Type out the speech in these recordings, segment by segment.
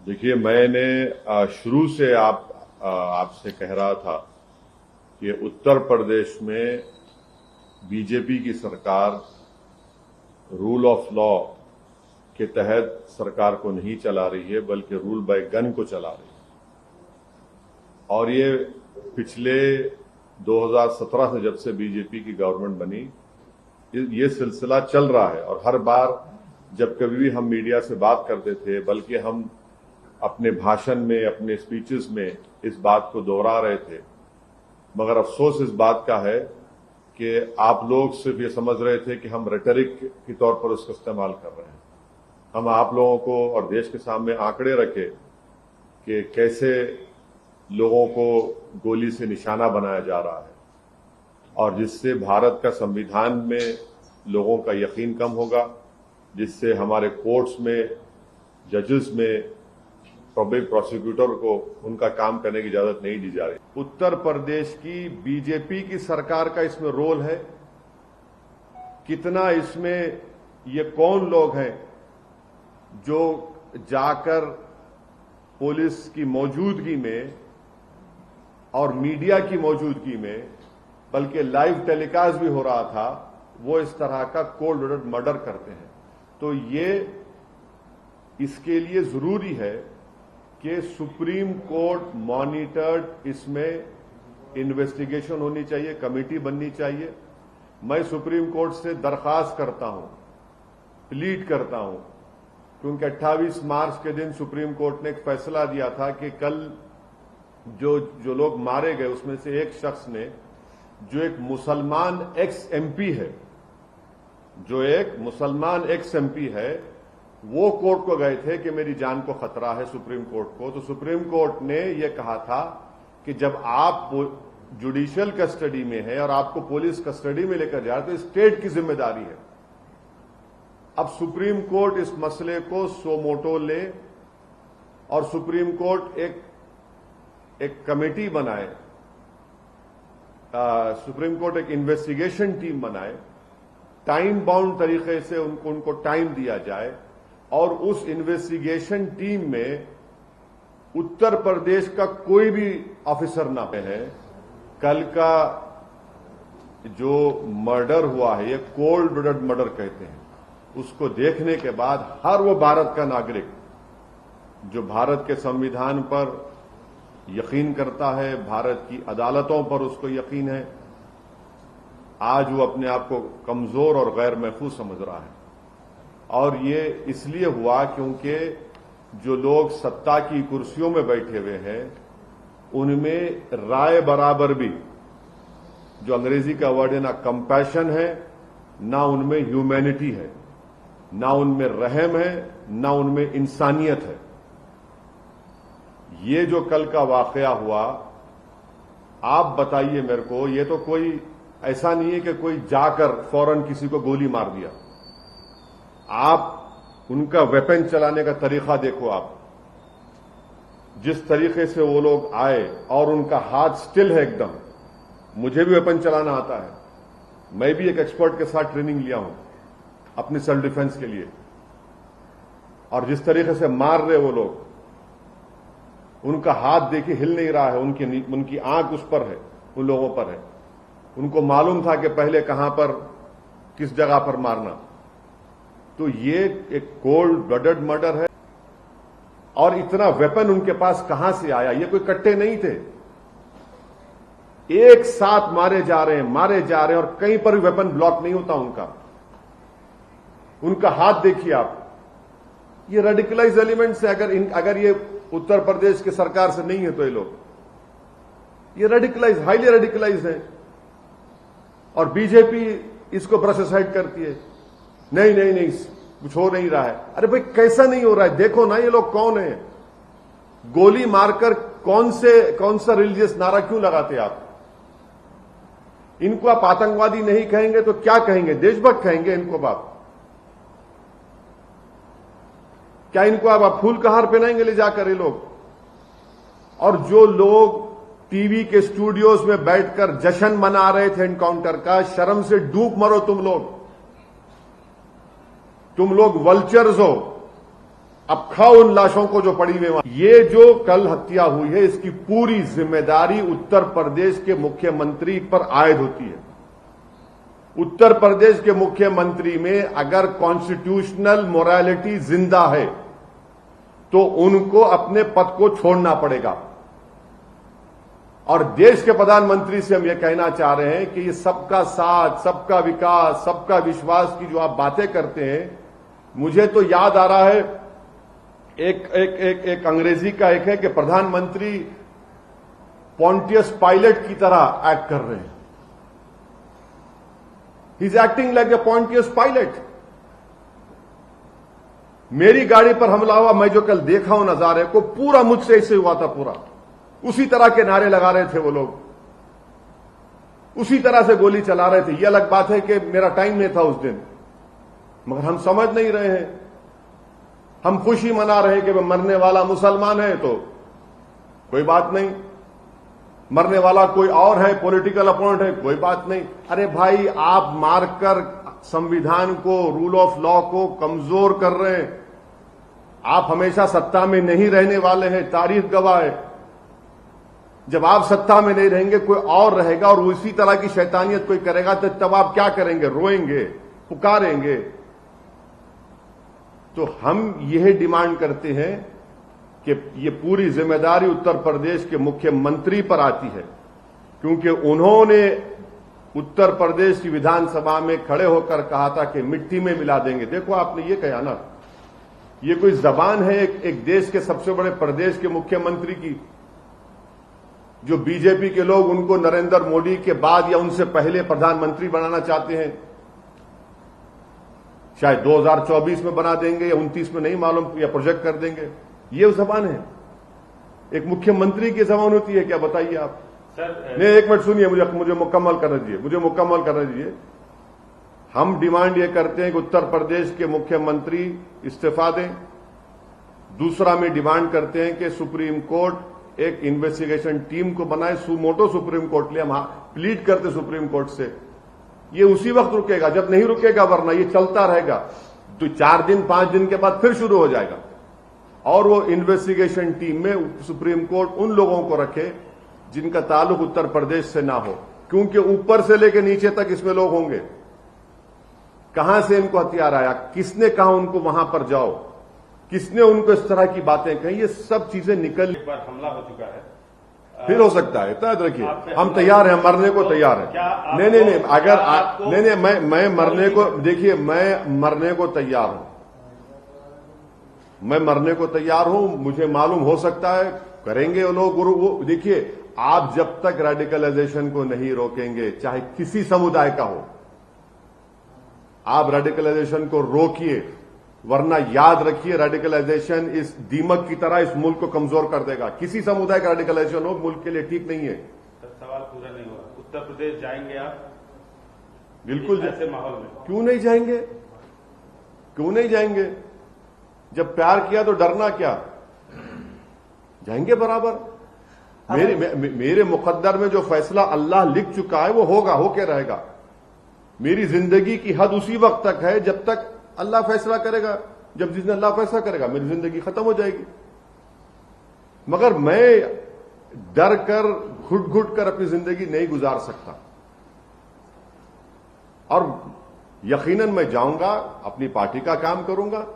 देखिए, मैंने शुरू से आपसे कह रहा था कि उत्तर प्रदेश में बीजेपी की सरकार रूल ऑफ लॉ के तहत सरकार को नहीं चला रही है, बल्कि रूल बाय गन को चला रही है। और ये पिछले 2017 से, जब से बीजेपी की गवर्नमेंट बनी, ये सिलसिला चल रहा है। और हर बार जब कभी भी हम मीडिया से बात करते थे, बल्कि हम अपने भाषण में, अपने स्पीचेस में इस बात को दोहरा रहे थे। मगर अफसोस इस बात का है कि आप लोग सिर्फ ये समझ रहे थे कि हम रेटरिक के तौर पर उसका इस्तेमाल कर रहे हैं। हम आप लोगों को और देश के सामने आंकड़े रखे कि कैसे लोगों को गोली से निशाना बनाया जा रहा है, और जिससे भारत का संविधान में लोगों का यकीन कम होगा, जिससे हमारे कोर्ट्स में, जजेस में, पब्लिक प्रोसिक्यूटर को उनका काम करने की इजाजत नहीं दी जा रही। उत्तर प्रदेश की बीजेपी की सरकार का इसमें रोल है कितना? इसमें ये कौन लोग हैं जो जाकर पुलिस की मौजूदगी में और मीडिया की मौजूदगी में, बल्कि लाइव टेलीकास्ट भी हो रहा था, वो इस तरह का कोल्ड ब्लडेड मर्डर करते हैं। तो ये इसके लिए जरूरी है कि सुप्रीम कोर्ट मॉनिटर्ड इसमें इन्वेस्टिगेशन होनी चाहिए, कमेटी बननी चाहिए। मैं सुप्रीम कोर्ट से दरखास्त करता हूं, प्लीड करता हूं, क्योंकि 28 मार्च के दिन सुप्रीम कोर्ट ने एक फैसला दिया था कि कल जो लोग मारे गए, उसमें से एक शख्स ने, जो एक मुसलमान एक्स एमपी है, वो कोर्ट को गए थे कि मेरी जान को खतरा है, सुप्रीम कोर्ट को। तो सुप्रीम कोर्ट ने यह कहा था कि जब आप जुडिशियल कस्टडी में है और आपको पुलिस कस्टडी में लेकर जा रहे, तो स्टेट की जिम्मेदारी है। अब सुप्रीम कोर्ट इस मसले को सोमोटो ले और सुप्रीम कोर्ट एक कमेटी बनाए, सुप्रीम कोर्ट एक इन्वेस्टिगेशन टीम बनाए, टाइम बाउंड तरीके से उनको टाइम दिया जाए, और उस इन्वेस्टिगेशन टीम में उत्तर प्रदेश का कोई भी ऑफिसर ना है। कल का जो मर्डर हुआ है, ये कोल्ड ब्लडेड मर्डर कहते हैं, उसको देखने के बाद हर वो भारत का नागरिक जो भारत के संविधान पर यकीन करता है, भारत की अदालतों पर उसको यकीन है, आज वो अपने आप को कमजोर और गैर महफूज समझ रहा है। और ये इसलिए हुआ क्योंकि जो लोग सत्ता की कुर्सियों में बैठे हुए हैं, उनमें राय बराबर भी, जो अंग्रेजी का वर्ड है, ना कंपैशन है, ना उनमें ह्यूमैनिटी है, ना उनमें रहम है, ना उनमें इंसानियत है। ये जो कल का वाकया हुआ, आप बताइए मेरे को, ये तो कोई ऐसा नहीं है कि कोई जाकर फौरन किसी को गोली मार दिया। आप उनका वेपन चलाने का तरीका देखो। आप जिस तरीके से वो लोग आए, और उनका हाथ स्टिल है एकदम। मुझे भी वेपन चलाना आता है, मैं भी एक एक्सपर्ट के साथ ट्रेनिंग लिया हूं अपनी सेल्फ डिफेंस के लिए। और जिस तरीके से मार रहे वो लोग, उनका हाथ देखिए हिल नहीं रहा है, उनकी आंख उस पर है, उन लोगों पर है। उनको मालूम था कि पहले कहां पर, किस जगह पर मारना। तो ये एक कोल्ड ब्लडेड मर्डर है। और इतना वेपन उनके पास कहां से आया? ये कोई कट्टे नहीं थे, एक साथ मारे जा रहे हैं, और कहीं पर भी वेपन ब्लॉक नहीं होता उनका। उनका हाथ देखिए आप। ये रेडिकलाइज एलिमेंट से, अगर ये उत्तर प्रदेश की सरकार से नहीं है, तो ये लोग ये रेडिकलाइज, हाईली रेडिकलाइज है। और बीजेपी इसको ब्रश असाइड करती है, नहीं, कुछ हो नहीं रहा है। अरे भाई, कैसा नहीं हो रहा है? देखो ना, ये लोग कौन है? गोली मारकर कौन सा रिलीजियस नारा क्यों लगाते आप? इनको आप आतंकवादी नहीं कहेंगे तो क्या कहेंगे? देशभक्त कहेंगे इनको आप? क्या इनको आप फूल का हार पहनाएंगे ले जाकर ये लोग? और जो लोग टीवी के स्टूडियोज में बैठकर जश्न मना रहे थे एनकाउंटर का, शर्म से डूब मरो तुम लोग वल्चर्स हो। अब खाओ उन लाशों को जो पड़ी हुई वहां। ये जो कल हत्या हुई है इसकी पूरी जिम्मेदारी उत्तर प्रदेश के मुख्यमंत्री पर आयद होती है। उत्तर प्रदेश के मुख्यमंत्री में अगर कॉन्स्टिट्यूशनल मोरालिटी जिंदा है तो उनको अपने पद को छोड़ना पड़ेगा। और देश के प्रधानमंत्री से हम यह कहना चाह रहे हैं कि ये सबका साथ, सबका विकास, सबका विश्वास की जो आप बातें करते हैं, मुझे तो याद आ रहा है एक अंग्रेजी का एक है कि प्रधानमंत्री पॉन्टियस पायलट की तरह एक्ट कर रहे हैं। He is acting like a Pontius Pilate. मेरी गाड़ी पर हमला हुआ, मैं जो कल देखा हूं नजारे को, पूरा मुझसे ऐसे हुआ था। पूरा उसी तरह के नारे लगा रहे थे वो लोग, उसी तरह से गोली चला रहे थे। यह अलग बात है कि मेरा टाइम नहीं था उस दिन, मगर हम समझ नहीं रहे हैं। हम खुशी मना रहे हैं कि मरने वाला मुसलमान है तो कोई बात नहीं, मरने वाला कोई और है, पॉलिटिकल अपोनेंट है, कोई बात नहीं। अरे भाई, आप मारकर संविधान को, रूल ऑफ लॉ को कमजोर कर रहे हैं। आप हमेशा सत्ता में नहीं रहने वाले हैं, तारीख गवाह है। जब आप सत्ता में नहीं रहेंगे कोई और रहेगा और उसी तरह की शैतानियत कोई करेगा तो तब आप क्या करेंगे? रोएंगे, पुकारेंगे। तो हम यह डिमांड करते हैं कि ये पूरी जिम्मेदारी उत्तर प्रदेश के मुख्यमंत्री पर आती है, क्योंकि उन्होंने उत्तर प्रदेश की विधानसभा में खड़े होकर कहा था कि मिट्टी में मिला देंगे। देखो, आपने ये कहा ना, ये कोई जबान है एक देश के सबसे बड़े प्रदेश के मुख्यमंत्री की, जो बीजेपी के लोग उनको नरेंद्र मोदी के बाद या उनसे पहले प्रधानमंत्री बनाना चाहते हैं। शायद 2024 में बना देंगे या 29 में, नहीं मालूम, या प्रोजेक्ट कर देंगे। ये जबान है, एक मुख्यमंत्री की जबान होती है क्या? बताइए आप। सर नहीं, एक मिनट सुनिए, मुझे मुकम्मल करने दीजिए। हम डिमांड ये करते हैं कि उत्तर प्रदेश के मुख्यमंत्री इस्तीफा दें। दूसरा में डिमांड करते हैं कि सुप्रीम कोर्ट एक इन्वेस्टिगेशन टीम को बनाए, सुमोटो सुप्रीम कोर्ट ले। हम प्लीड करते सुप्रीम कोर्ट से, ये उसी वक्त रुकेगा जब नहीं रुकेगा, वरना ये चलता रहेगा। तो 4 दिन 5 दिन के बाद फिर शुरू हो जाएगा। और वो इन्वेस्टिगेशन टीम में सुप्रीम कोर्ट उन लोगों को रखे जिनका ताल्लुक उत्तर प्रदेश से ना हो, क्योंकि ऊपर से लेकर नीचे तक इसमें लोग होंगे। कहां से इनको हथियार आया, किसने कहा उनको वहां पर जाओ, किसने उनको इस तरह की बातें कही, ये सब चीजें निकल। एक बार हमला हो चुका है, फिर हो सकता है। याद रखिए, हम तैयार हैं, मरने को तैयार हैं। नहीं, अगर नहीं, मैं मरने को, देखिए, मैं मरने को तैयार हूं। मैं मरने को तैयार हूं। मुझे मालूम हो सकता है करेंगे वो लोग। वो देखिए, आप जब तक रेडिकलाइजेशन को नहीं रोकेंगे, चाहे किसी समुदाय का हो, आप रेडिकलाइजेशन को रोकिए, वरना याद रखिए, रेडिकलाइजेशन इस दीमक की तरह इस मुल्क को कमजोर कर देगा। किसी समुदाय का रेडिकलाइजेशन हो, मुल्क के लिए ठीक नहीं है। सवाल पूरा नहीं हुआ। उत्तर प्रदेश जाएंगे आप? बिल्कुल। ऐसे माहौल में क्यों नहीं जाएंगे? क्यों नहीं जाएंगे? जब प्यार किया तो डरना क्या? जाएंगे बराबर। मेरे मुकद्दर में जो फैसला अल्लाह लिख चुका है वो होगा, होके रहेगा। मेरी जिंदगी की हद उसी वक्त तक है जब तक अल्लाह फैसला करेगा। जब जिस दिन अल्लाह फैसला करेगा मेरी जिंदगी खत्म हो जाएगी। मगर मैं डर कर, घुट घुट कर अपनी जिंदगी नहीं गुजार सकता। और यकीनन मैं जाऊंगा, अपनी पार्टी का काम करूंगा।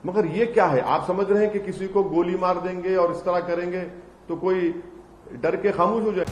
मगर ये क्या है? आप समझ रहे हैं कि किसी को गोली मार देंगे और इस तरह करेंगे तो कोई डर के खामोश हो जाए?